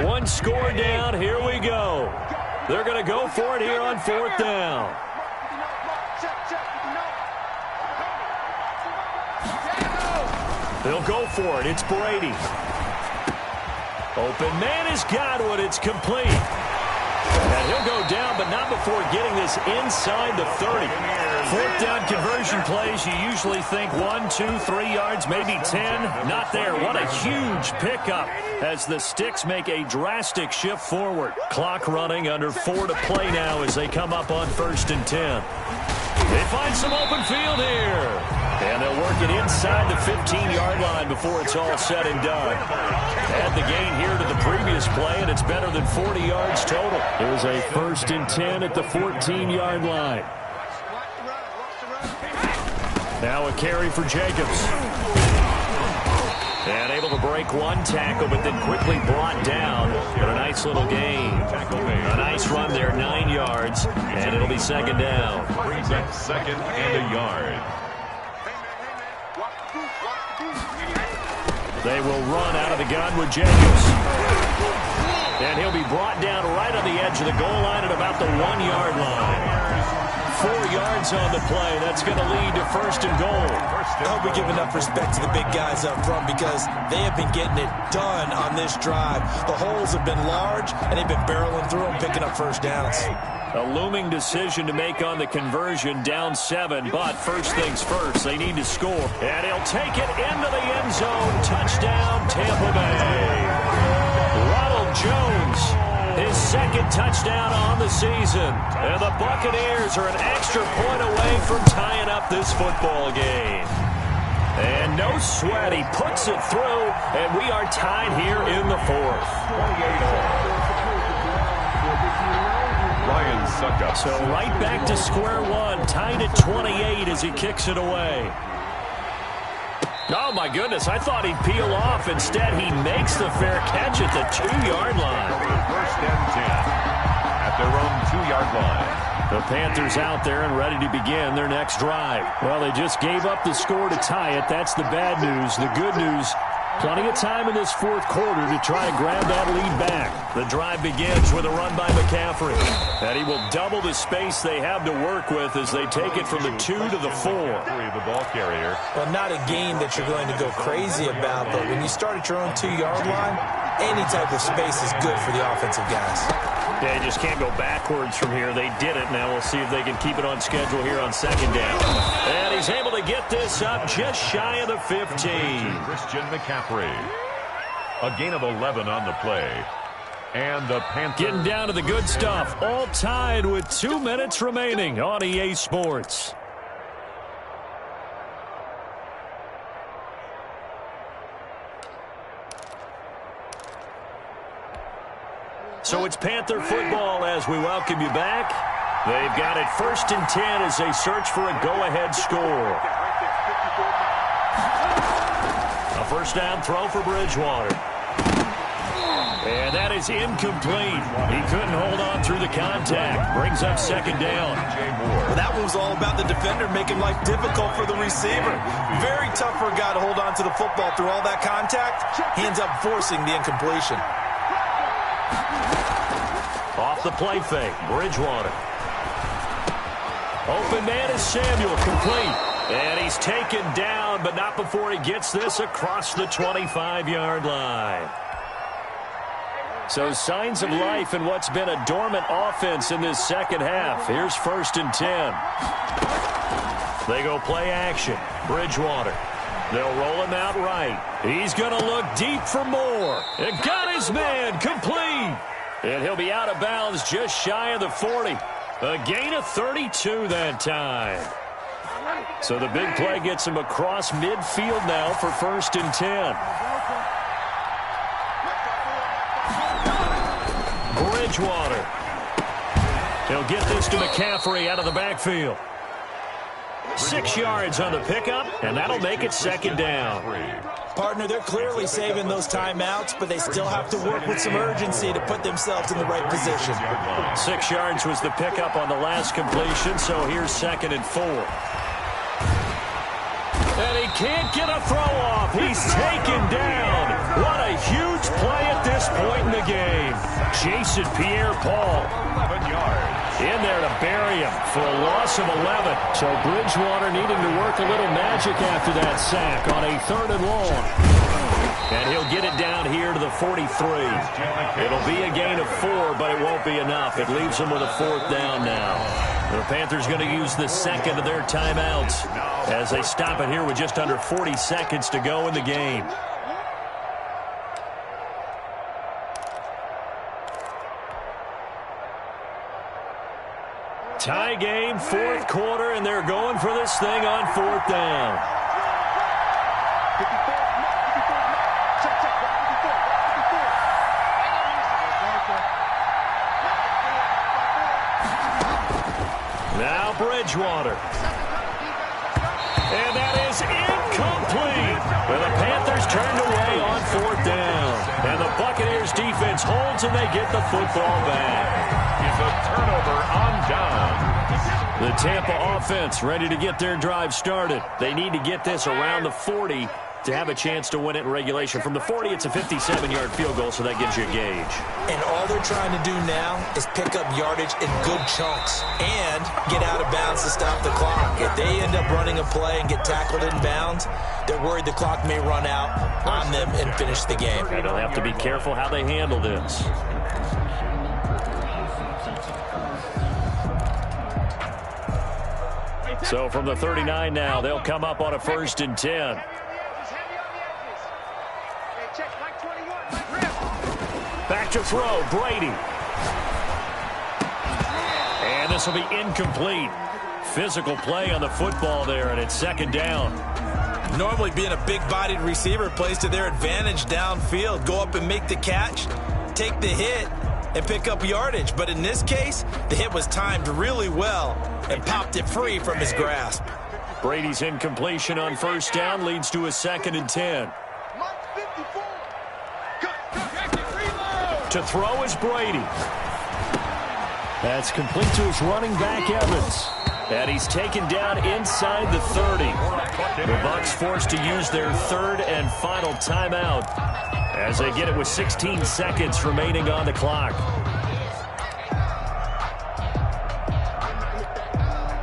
One score down, here we go. They're going to go for it here on 4th down. They'll go for it. It's Brady. Open man is Godwin. It's complete. And he'll go down, but not before getting this inside the 30. 4th down conversion plays, you usually think 1, 2, 3 yards, maybe 10. Not there. What a huge pickup as the Sticks make a drastic shift forward. Clock running, under 4 to play now as they come up on 1st and 10. They find some open field here. And they'll work it inside the 15-yard line before it's all said and done. Add the gain here to the previous play, and it's better than 40 yards total. There's a 1st and 10 at the 14-yard line. Now a carry for Jacobs. And able to break one tackle, but then quickly brought down. But a nice little gain. A nice run there, 9 yards, and it'll be 2nd down. Brings up 2nd and a yard. They will run out of the gun with Jacobs. And he'll be brought down right on the edge of the goal line at about the 1-yard line. 4 yards on the play. That's going to lead to 1st and goal. I hope we give enough respect to the big guys up front because they have been getting it done on this drive. The holes have been large, and they've been barreling through them, picking up 1st downs. A looming decision to make on the conversion, down 7, but first things first, they need to score. And he'll take it into the end zone. Touchdown, Tampa Bay. Ronald Jones, his 2nd touchdown on the season. And the Buccaneers are an extra point away from tying up this football game. And no sweat, he puts it through, and we are tied here in the 4th. So right back to square one, tied at 28 as he kicks it away. Oh, my goodness, I thought he'd peel off. Instead, he makes the fair catch at the 2-yard line. 1st and 10 at their own 2-yard line. The Panthers out there and ready to begin their next drive. Well, they just gave up the score to tie it. That's the bad news. The good news, plenty of time in this 4th quarter to try to grab that lead back. The drive begins with a run by McCaffrey. And he will double the space they have to work with as they take it from the 2 to the 4. The ball carrier. Well, not a game that you're going to go crazy about, but when you start at your own 2-yard line, any type of space is good for the offensive guys. They just can't go backwards from here. They did it. Now we'll see if they can keep it on schedule here on 2nd down. And he's able to get this up just shy of the 15. Christian McCaffrey. A gain of 11 on the play. And the Panthers getting down to the good stuff. All tied with 2 minutes remaining on EA Sports. So it's Panther football as we welcome you back. They've got it 1st and 10 as they search for a go-ahead score. A 1st down throw for Bridgewater. And that is incomplete. He couldn't hold on through the contact. Brings up 2nd down. Well, that one was all about the defender making life difficult for the receiver. Very tough for a guy to hold on to the football through all that contact. He ends up forcing the incompletion. Off the play fake, Bridgewater. Open man is Samuel, complete. And he's taken down, but not before he gets this across the 25-yard line. So signs of life in what's been a dormant offense in this 2nd half. Here's 1st and 10. They go play action. Bridgewater. They'll roll him out right. He's going to look deep for more. And got his man, complete. And he'll be out of bounds just shy of the 40. A gain of 32 that time. So the big play gets him across midfield now for 1st and 10. Bridgewater. He'll get this to McCaffrey out of the backfield. 6 yards on the pickup, and that'll make it 2nd down. Partner, they're clearly saving those timeouts, but they still have to work with some urgency to put themselves in the right position. 6 yards was the pickup on the last completion, so here's 2nd and 4. And he can't get a throw off. He's taken down. What a huge play at this point in the game. Jason Pierre-Paul. 11 yards. In there to bury him for a loss of 11. So Bridgewater needing to work a little magic after that sack on a 3rd and long. And he'll get it down here to the 43. It'll be a gain of 4, but it won't be enough. It leaves them with a 4th down now. The Panthers going to use the 2nd of their timeouts as they stop it here with just under 40 seconds to go in the game. Tie game, fourth quarter, and they're going for this thing on fourth down. Now Bridgewater. And that is incomplete. And the Panthers turned away on fourth down. And the Buccaneers defense holds and they get the football back. It's a turnover on down. The Tampa offense ready to get their drive started. They need to get this around the 40 to have a chance to win it in regulation. From the 40, it's a 57-yard field goal, so that gives you a gauge. And all they're trying to do now is pick up yardage in good chunks and get out of bounds to stop the clock. If they end up running a play and get tackled in bounds, they're worried the clock may run out on them and finish the game. And they'll have to be careful how they handle this. So from the 39 now, they'll come up on a 1st and 10. Back to throw, Brady. And this will be incomplete. Physical play on the football there, and it's 2nd down. Normally being a big-bodied receiver plays to their advantage downfield. Go up and make the catch, take the hit, and pick up yardage. But in this case, the hit was timed really well and popped it free from his grasp. Brady's incompletion on 1st down leads to a 2nd and 10. To throw is Brady. That's complete to his running back, Evans. And he's taken down inside the 30. The Bucs forced to use their 3rd and final timeout as they get it with 16 seconds remaining on the clock.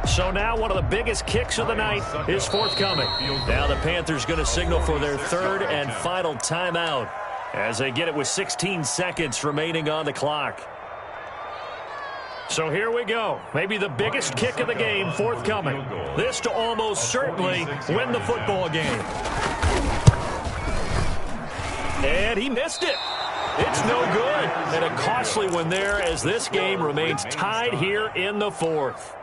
So now one of the biggest kicks of the night is forthcoming. Now the Panthers going to signal for their 3rd and final timeout as they get it with 16 seconds remaining on the clock. So here we go. Maybe the biggest kick of the game forthcoming. This to almost certainly win the football game. And he missed it. It's no good. And a costly one there as this game remains tied here in the 4th.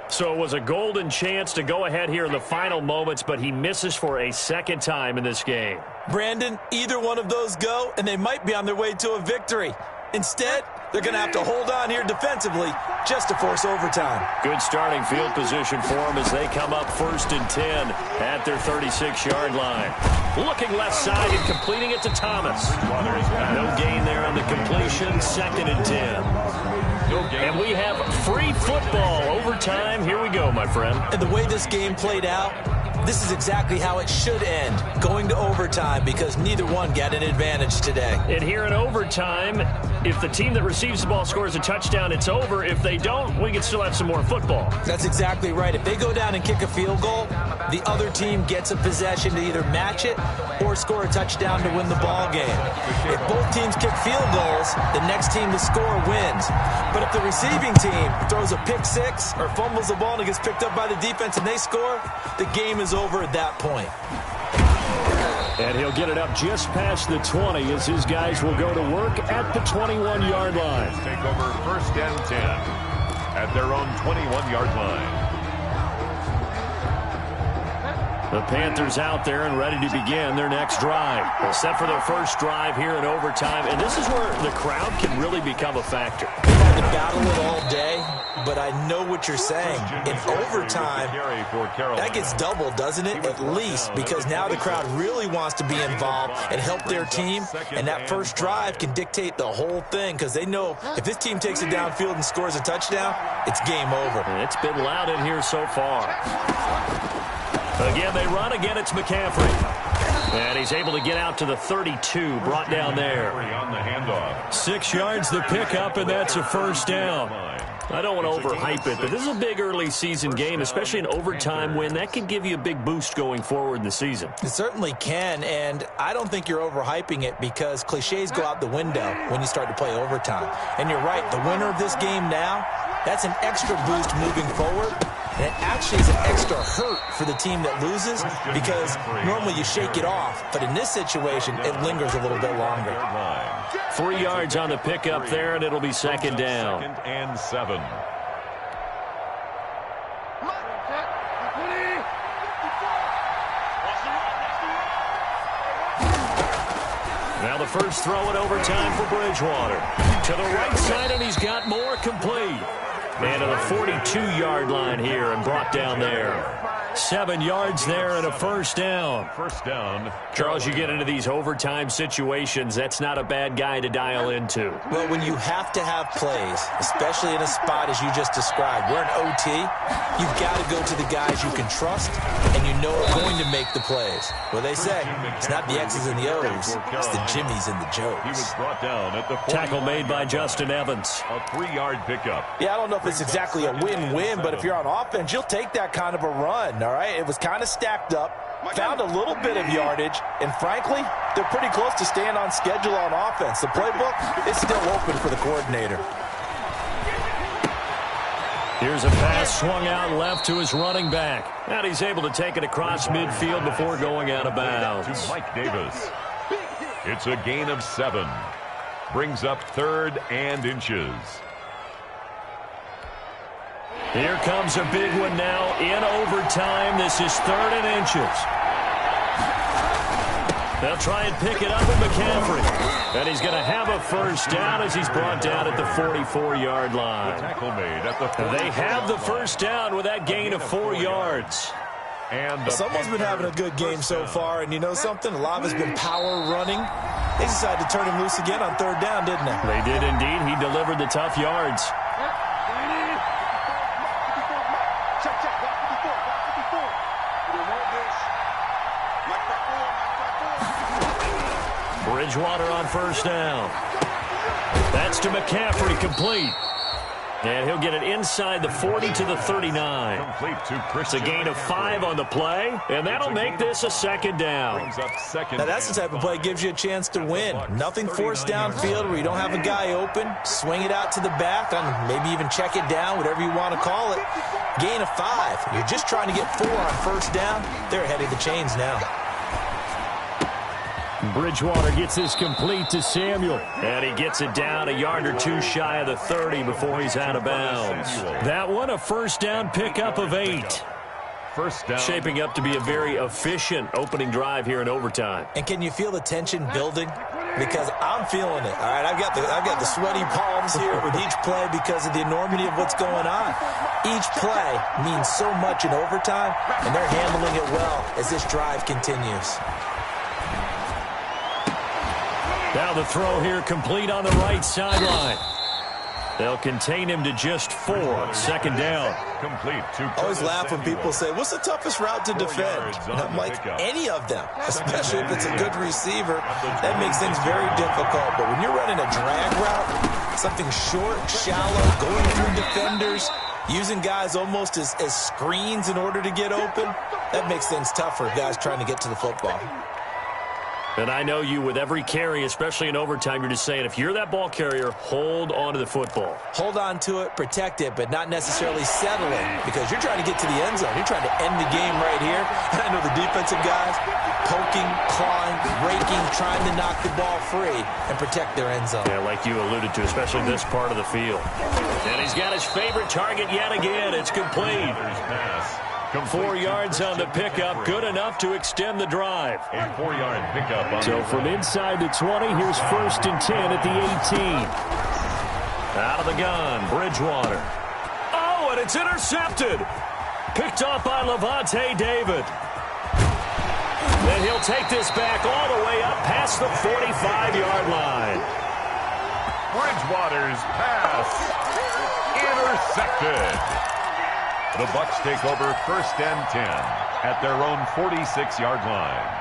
So it was a golden chance to go ahead here in the final moments, but he misses for a 2nd time in this game. Brandon, either one of those go, and they might be on their way to a victory. Instead, they're going to have to hold on here defensively just to force overtime. Good starting field position for them as they come up 1st and 10 at their 36-yard line. Looking left side and completing it to Thomas. No gain there on the completion, 2nd and 10. And we have free football overtime. Here we go, my friend. And the way this game played out, this is exactly how it should end, going to overtime, because neither one got an advantage today. And here in overtime, if the team that receives the ball scores a touchdown, it's over. If they don't, we can still have some more football. That's exactly right. If they go down and kick a field goal, the other team gets a possession to either match it or score a touchdown to win the ball game. If both teams kick field goals, the next team to score wins. But if the receiving team throws a pick six or fumbles the ball and it gets picked up by the defense and they score, the game is over at that point. And he'll get it up just past the 20 as his guys will go to work at the 21-yard line. Take over 1st and 10 at their own 21-yard line. The Panthers out there and ready to begin their next drive. They're set for their first drive here in overtime, and this is where the crowd can really become a factor. We've had to battle it all day, but I know what you're saying. In overtime, that gets doubled, doesn't it? At least, because now the crowd really wants to be involved and help their team, and that first drive can dictate the whole thing, because they know if this team takes it downfield and scores a touchdown, it's game over. And it's been loud in here so far. Again, they run. Again, it's McCaffrey. And he's able to get out to the 32, brought down there. 6 yards the pickup, and that's a 1st down. I don't want to overhype it, but this is a big early season game, especially an overtime win. That can give you a big boost going forward in the season. It certainly can, and I don't think you're overhyping it because cliches go out the window when you start to play overtime. And you're right, the winner of this game now, that's an extra boost moving forward. And it actually is an extra hurt for the team that loses because normally you shake it off. But in this situation, it lingers a little bit longer. 3 yards on the pickup there, and it'll be 2nd down. 2nd and 7. the first throw in overtime for Bridgewater. To the right side, and he's got more, complete. And to the 42-yard line here and brought down there. 7 yards there and a first down. First down. Charles, you get into these overtime situations, that's not a bad guy to dial into. Well, when you have to have plays, especially in a spot as you just described, we're in OT, you've got to go to the guys you can trust and you know are going to make the plays. Well, they say it's not the X's and the O's, it's the Jimmies and the Joes. He was brought down at the 40. Tackle made by Justin Evans. A 3-yard pickup. Yeah, I don't know if it's exactly a win-win, but if you're on offense, you'll take that kind of a run, all right? It was kind of stacked up, found a little bit of yardage, and frankly, they're pretty close to staying on schedule on offense. The playbook is still open for the coordinator. Here's a pass swung out left to his running back. And he's able to take it across midfield before going out of bounds. To Mike Davis. It's a gain of 7. Brings up 3rd and inches. Here comes a big one now in overtime. This is 3rd and inches. They'll try and pick it up with McCaffrey. And he's going to have a first down as he's brought down at the 44-yard line. Tackle made at the 44. They have the first down with that gain of 4 yards. And someone's been having a good game so far, and you know something? A lot of it's been power running. They decided to turn him loose again on 3rd down, didn't they? They did indeed. He delivered the tough yards. Bridgewater on first down. That's to McCaffrey, complete. And he'll get it inside the 40 to the 39. Complete to It's a gain of 5 on the play, and that'll make this a 2nd down. Now that's the type of play that gives you a chance to win. Nothing forced downfield where you don't have a guy open. Swing it out to the back, and maybe even check it down, whatever you want to call it. Gain of 5. You're just trying to get 4 on first down. They're ahead of the chains now. Bridgewater gets this complete to Samuel. And he gets it down a yard or 2 shy of the 30 before he's out of bounds. That one, a first down pickup of 8. First down. Shaping up to be a very efficient opening drive here in overtime. And can you feel the tension building? Because I'm feeling it. All right, I've got the sweaty palms here with each play because of the enormity of what's going on. Each play means so much in overtime, and they're handling it well as this drive continues. Now the throw here complete on the right sideline. They'll contain him to just 4. 2nd down. Complete to I always laugh when people say, what's the toughest route to defend? And I'm like, any of them, especially if it's a good receiver. That makes things very difficult. But when you're running a drag route, something short, shallow, going through defenders, using guys almost as screens in order to get open, that makes things tough for guys trying to get to the football. And I know you, with every carry, especially in overtime, you're just saying, if you're that ball carrier, hold on to the football. Hold on to it, protect it, but not necessarily settle it, because you're trying to get to the end zone. You're trying to end the game right here. And I know the defensive guys poking, clawing, raking, trying to knock the ball free and protect their end zone. Yeah, like you alluded to, especially this part of the field. And he's got his favorite target yet again. It's complete. 4 yards on the pickup, good enough to extend the drive. A 4-yard pickup. So from inside the 20, here's 1st and 10 at the 18. Out of the gun, Bridgewater. Oh, and it's intercepted. Picked off by Levante David. Then he'll take this back all the way up past the 45-yard line. Bridgewater's pass intercepted. The Bucs take over 1st and 10 at their own 46-yard line.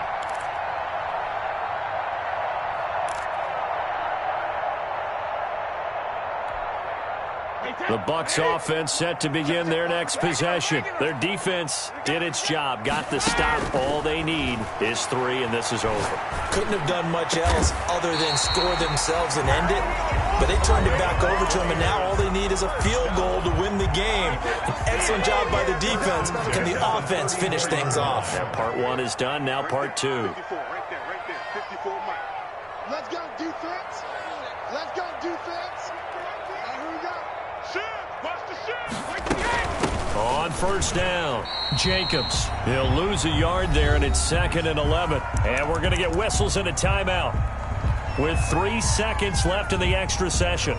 The Bucs offense set to begin their next possession. Their defense did its job, got the stop. All they need is 3, and this is over. Couldn't have done much else other than score themselves and end it. But they turned it back over to them, and now all they need is a field goal to win the game. An excellent job by the defense. Can the offense finish things off? Yeah, part 1 is done, now part 2. Right there, 54 Mike. Let's go, defense. Let's go, defense. Here we go. On first down, Jacobs. He'll lose a yard there, and it's 2nd and 11. And we're going to get whistles and a timeout. with 3 seconds left in the extra session.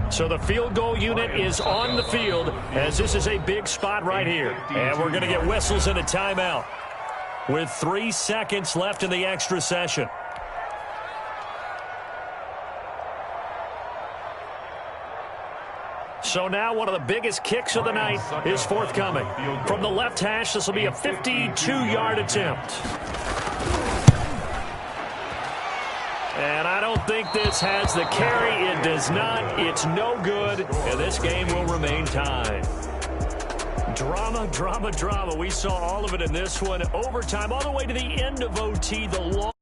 So the field goal unit is on the field as this is a big spot right here. And we're going to get whistles and a timeout with 3 seconds left in the extra session. So now one of the biggest kicks of the night is forthcoming. From the left hash, this will be a 52-yard attempt. And I don't think this has the carry. It does not. It's no good. And this game will remain tied. Drama, drama, drama. We saw all of it in this one. Overtime all the way to the end of OT. The long